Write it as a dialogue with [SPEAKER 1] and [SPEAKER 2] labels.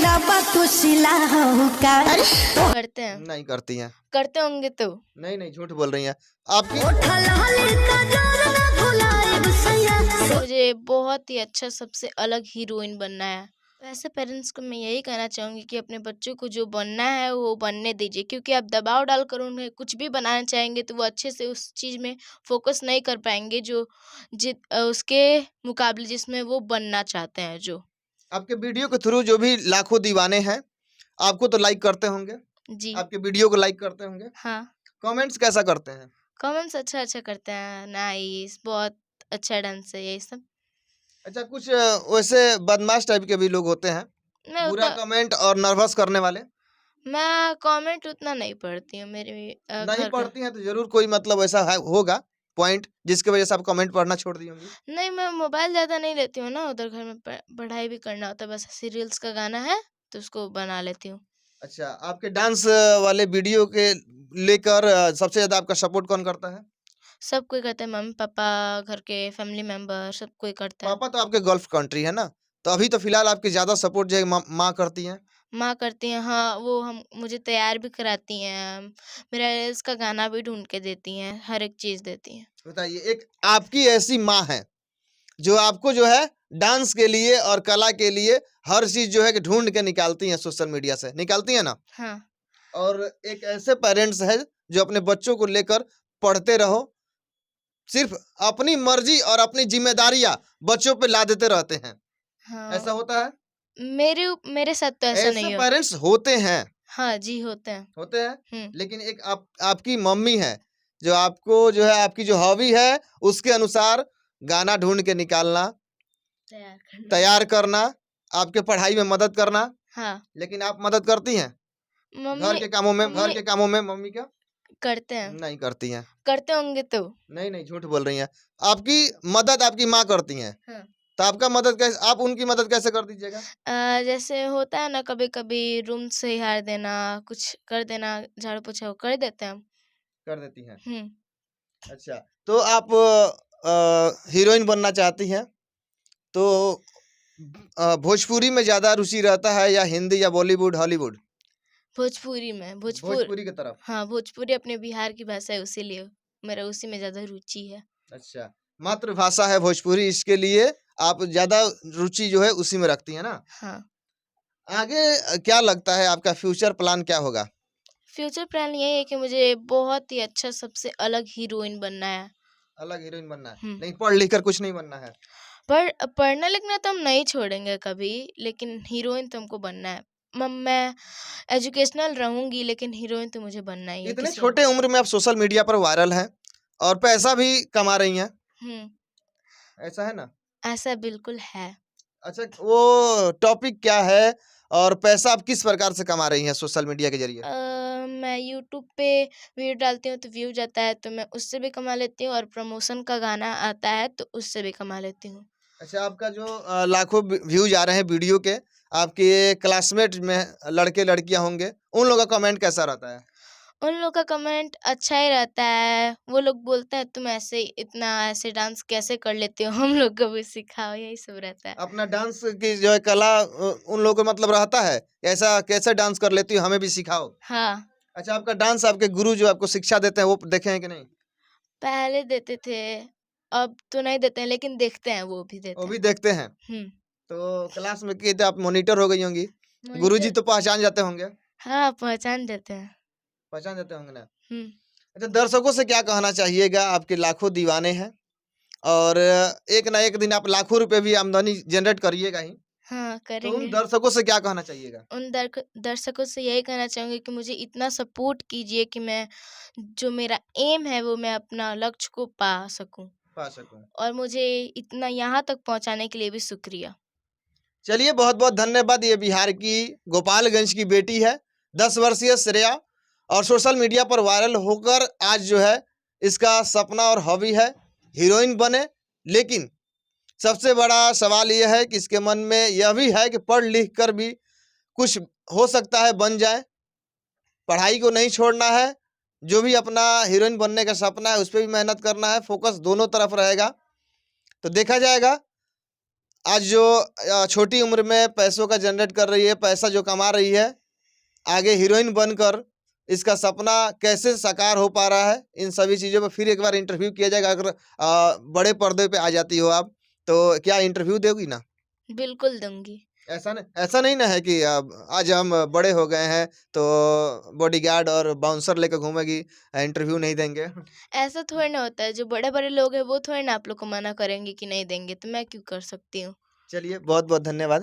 [SPEAKER 1] का बातू सिला हो का।
[SPEAKER 2] करते हैं?
[SPEAKER 3] नहीं करती हैं।
[SPEAKER 2] करते होंगे तो।
[SPEAKER 3] नहीं नहीं, झूठ बोल रही हैं आपकी।
[SPEAKER 2] मुझे बहुत ही अच्छा सबसे अलग हीरोइन बनना है। वैसे पेरेंट्स को मैं यही कहना चाहूँगी कि अपने बच्चों को जो बनना है वो बनने दीजिए, क्योंकि आप दबाव डालकर उन्हें कुछ भी बनाना चाहेंगे तो वो अच्छे से उस चीज़ में फोकस नहीं कर पाएंगे जो उसके मुकाबले जिसमें वो बनना चाहते हैं। जो
[SPEAKER 3] आपके वीडियो के थ्रू जो भी लाखों दीवाने हैं आपको तो लाइक करते होंगे,
[SPEAKER 2] जी
[SPEAKER 3] आपके वीडियो को लाइक करते होंगे,
[SPEAKER 2] हाँ,
[SPEAKER 3] कमेंट्स कैसा करते हैं?
[SPEAKER 2] कमेंट्स अच्छा अच्छा करते हैं, नाइस, बहुत अच्छा डांस है, यही सब।
[SPEAKER 3] अच्छा, कुछ वैसे बदमाश टाइप के भी लोग होते हैं,
[SPEAKER 2] मैं
[SPEAKER 3] बुरा
[SPEAKER 2] उतना
[SPEAKER 3] कमेंट और नर्वस करने वाले।
[SPEAKER 2] मैं कमेंट उतना नहीं पढ़ती हूँ। मेरे
[SPEAKER 3] नहीं
[SPEAKER 2] घर का
[SPEAKER 3] पढ़ती हैं तो जरूर कोई मतलब ऐसा है होगा पॉइंट जिसकी वजह से आप कमेंट पढ़ना छोड़ दी होंगी।
[SPEAKER 2] नहीं, मैं मोबाइल ज़्यादा नहीं लेती हूँ ना, उधर घर में पढ़ाई भी करना होता है, बस सीरियल्स का गाना है तो उसको बना लेती हूँ।
[SPEAKER 3] अच्छा, आपके डांस वाले वीडियो के लेकर सबसे ज्यादा आपका सपोर्ट कौन करता है?
[SPEAKER 2] सब कोई करता है, मम्मी पापा, घर के फैमिली मेम्बर, सब कोई करता है।
[SPEAKER 3] पापा तो आपके गल्फ कंट्री है ना, तो अभी तो फिलहाल आपकी ज्यादा सपोर्ट जो है माँ करती हैं।
[SPEAKER 2] माँ करती हैं, हाँ, वो हम मुझे तैयार भी कराती हैं, मेरा रील्स का गाना भी ढूंढ के देती हैं, हर एक चीज़ देती हैं।
[SPEAKER 3] बताइए, एक आपकी ऐसी माँ है जो आपको जो है डांस के लिए और कला के लिए हर चीज जो है कि ढूंढ के निकालती हैं, सोशल मीडिया से निकालती हैं ना,
[SPEAKER 2] हाँ
[SPEAKER 3] और एक ऐसे पेरेंट्स है जो अपने बच्चों को लेकर पढ़ते रहो, सिर्फ अपनी मर्जी और अपनी जिम्मेदारियां बच्चों पे ला देते रहते हैं। ऐसा
[SPEAKER 2] हाँ,
[SPEAKER 3] होता है?
[SPEAKER 2] मेरे साथ तो ऐसा
[SPEAKER 3] ऐसे
[SPEAKER 2] नहीं हो।
[SPEAKER 3] पेरेंट्स होते हैं,
[SPEAKER 2] हाँ जी, होते हैं।
[SPEAKER 3] होते हैं।
[SPEAKER 2] हम्म।
[SPEAKER 3] लेकिन एक आपकी मम्मी है जो आपको जो है आपकी जो हॉबी है उसके अनुसार गाना ढूंढ के निकालना,
[SPEAKER 2] तैयार करना।
[SPEAKER 3] तैयार करना, आपके पढ़ाई में मदद करना।
[SPEAKER 2] हाँ,
[SPEAKER 3] लेकिन आप मदद करती हैं घर
[SPEAKER 2] मम्मी
[SPEAKER 3] के कामों में? घर
[SPEAKER 2] मम्मी
[SPEAKER 3] के कामों में मम्मी का
[SPEAKER 2] करते हैं।
[SPEAKER 3] नहीं करती हैं।
[SPEAKER 2] करते होंगे तो।
[SPEAKER 3] नहीं नहीं, झूठ बोल रही हैं। आपकी मदद आपकी माँ करती हैं,
[SPEAKER 2] हाँ।
[SPEAKER 3] तो आपका मदद कैसे, आप उनकी मदद कैसे कर दीजिएगा?
[SPEAKER 2] जैसे होता है ना, कभी कभी रूम से हार देना, कुछ कर देना, झाड़ू पोछा वो कर देते हैं हम।
[SPEAKER 3] कर देती हैं।
[SPEAKER 2] हम्म।
[SPEAKER 3] अच्छा, तो आप हीरोइन बनना चाहती हैं, तो भोजपुरी में ज्यादा रुचि रहता है या हिंदी या बॉलीवुड हॉलीवुड?
[SPEAKER 2] भोजपुरी में
[SPEAKER 3] भोजपुरी की तरफ।
[SPEAKER 2] हाँ, भोजपुरी अपने बिहार की भाषा है, इसीलिए मेरा उसी में ज्यादा रुचि है।
[SPEAKER 3] अच्छा, मातृभाषा है भोजपुरी, इसके लिए आप ज्यादा रुचि जो है उसी में रखती हैं ना।
[SPEAKER 2] हाँ,
[SPEAKER 3] आगे क्या लगता है आपका फ्यूचर प्लान क्या होगा?
[SPEAKER 2] फ्यूचर प्लान यही है कि मुझे बहुत ही अच्छा सबसे अलग हीरोइन बनना है।
[SPEAKER 3] अलग हीरोइन बनना है,
[SPEAKER 2] हम्म।
[SPEAKER 3] नहीं पढ़ लिख कर कुछ नहीं बनना है?
[SPEAKER 2] पर पढ़ना लिखना तो हम नहीं छोड़ेंगे कभी, लेकिन हीरोइन तो हमको बनना है। मैं एजुकेशनल रहूंगी, लेकिन हीरोइन तो मुझे बनना ही है
[SPEAKER 3] इतने
[SPEAKER 2] किसी।
[SPEAKER 3] छोटे उम्र में आप सोशल मीडिया पर वायरल हैं और पैसा भी कमा रही हैं,
[SPEAKER 2] हम्म।
[SPEAKER 3] ऐसा है ना?
[SPEAKER 2] ऐसा बिल्कुल है।
[SPEAKER 3] अच्छा, वो टॉपिक क्या है और पैसा आप किस प्रकार से कमा रही हैं सोशल मीडिया के जरिए?
[SPEAKER 2] मैं यूट्यूब पे वीडियो डालती हूँ तो व्यू जाता है, तो मैं उससे भी कमा लेती हूँ, और प्रमोशन का गाना आता है तो उससे भी कमा लेती हूँ।
[SPEAKER 3] अच्छा, आपका जो लाखों व्यूज आ रहे हैं वीडियो के, आपके क्लासमेट में लड़के लड़कियां होंगे, उन लोगों का कमेंट कैसा रहता है?
[SPEAKER 2] उन लोग का कमेंट अच्छा ही रहता है। वो लोग बोलते हैं तुम ऐसे इतना ऐसे डांस कैसे कर लेते हो, हम लोग को भी सिखाओ, यही सब रहता है।
[SPEAKER 3] अपना डांस की जो है कला उन लोगों को मतलब रहता है, ऐसा कैसे डांस कर लेती हो, हमें भी सिखाओ।
[SPEAKER 2] हाँ,
[SPEAKER 3] अच्छा, आपका डांस आपके गुरु जो आपको शिक्षा देते हैं वो देखे हैं कि नहीं?
[SPEAKER 2] पहले देते थे, अब तो नहीं देते हैं, लेकिन देखते हैं, वो भी
[SPEAKER 3] वो
[SPEAKER 2] देते
[SPEAKER 3] भी
[SPEAKER 2] हैं।
[SPEAKER 3] देखते हैं।
[SPEAKER 2] हम्म।
[SPEAKER 3] तो क्लास में की तो आप मॉनिटर हो गई होंगी, गुरुजी
[SPEAKER 2] मॉनिटर।
[SPEAKER 3] तो पहचान जाते होंगे,
[SPEAKER 2] हाँ, पहचान देते हैं।
[SPEAKER 3] पहचान जाते होंगे ना?
[SPEAKER 2] हम्म।
[SPEAKER 3] अच्छा, दर्शकों से क्या कहना चाहिएगा? आपके लाखों दीवाने हैं और एक ना एक दिन आप लाखों रुपए भी आमदनी जनरेट करिएगा ही,
[SPEAKER 2] हाँ,
[SPEAKER 3] तो उन
[SPEAKER 2] करेंगे।
[SPEAKER 3] दर्शकों से क्या कहना चाहिएगा?
[SPEAKER 2] उन दर्शकों से यही कहना चाहूँगी कि मुझे इतना सपोर्ट कीजिए कि मैं जो मेरा एम है वो मैं अपना लक्ष्य को पा सकूं,
[SPEAKER 3] पा सकूं।
[SPEAKER 2] और मुझे इतना यहाँ तक पहुँचाने के लिए भी शुक्रिया।
[SPEAKER 3] चलिए, बहुत बहुत धन्यवाद। ये बिहार की गोपालगंज की बेटी है, 10 वर्षीय श्रेया, और सोशल मीडिया पर वायरल होकर आज जो है इसका सपना और हॉबी है हीरोइन बने। लेकिन सबसे बड़ा सवाल यह है कि इसके मन में यह भी है कि पढ़ लिख कर भी कुछ हो सकता है बन जाए, पढ़ाई को नहीं छोड़ना है, जो भी अपना हीरोइन बनने का सपना है उस पर भी मेहनत करना है, फोकस दोनों तरफ रहेगा, तो देखा जाएगा। आज जो छोटी उम्र में पैसों का जनरेट कर रही है, पैसा जो कमा रही है, आगे हीरोइन बनकर इसका सपना कैसे साकार हो पा रहा है, इन सभी चीज़ों पे फिर एक बार इंटरव्यू किया जाएगा। अगर बड़े पर्दे पे आ जाती हो आप, तो क्या इंटरव्यू दोगी ना?
[SPEAKER 2] बिल्कुल दूँगी।
[SPEAKER 3] ऐसा नहीं ना है कि आज हम बड़े हो गए हैं तो बॉडीगार्ड और बाउंसर लेकर घूमेगी, इंटरव्यू नहीं देंगे।
[SPEAKER 2] ऐसा थोड़ी ना होता है, जो बड़े-बड़े लोग हैं वो थोड़ी ना आप लोग को मना करेंगे कि नहीं देंगे, तो मैं क्यों कर सकती हूँ?
[SPEAKER 3] चलिए बहुत-बहुत धन्यवाद।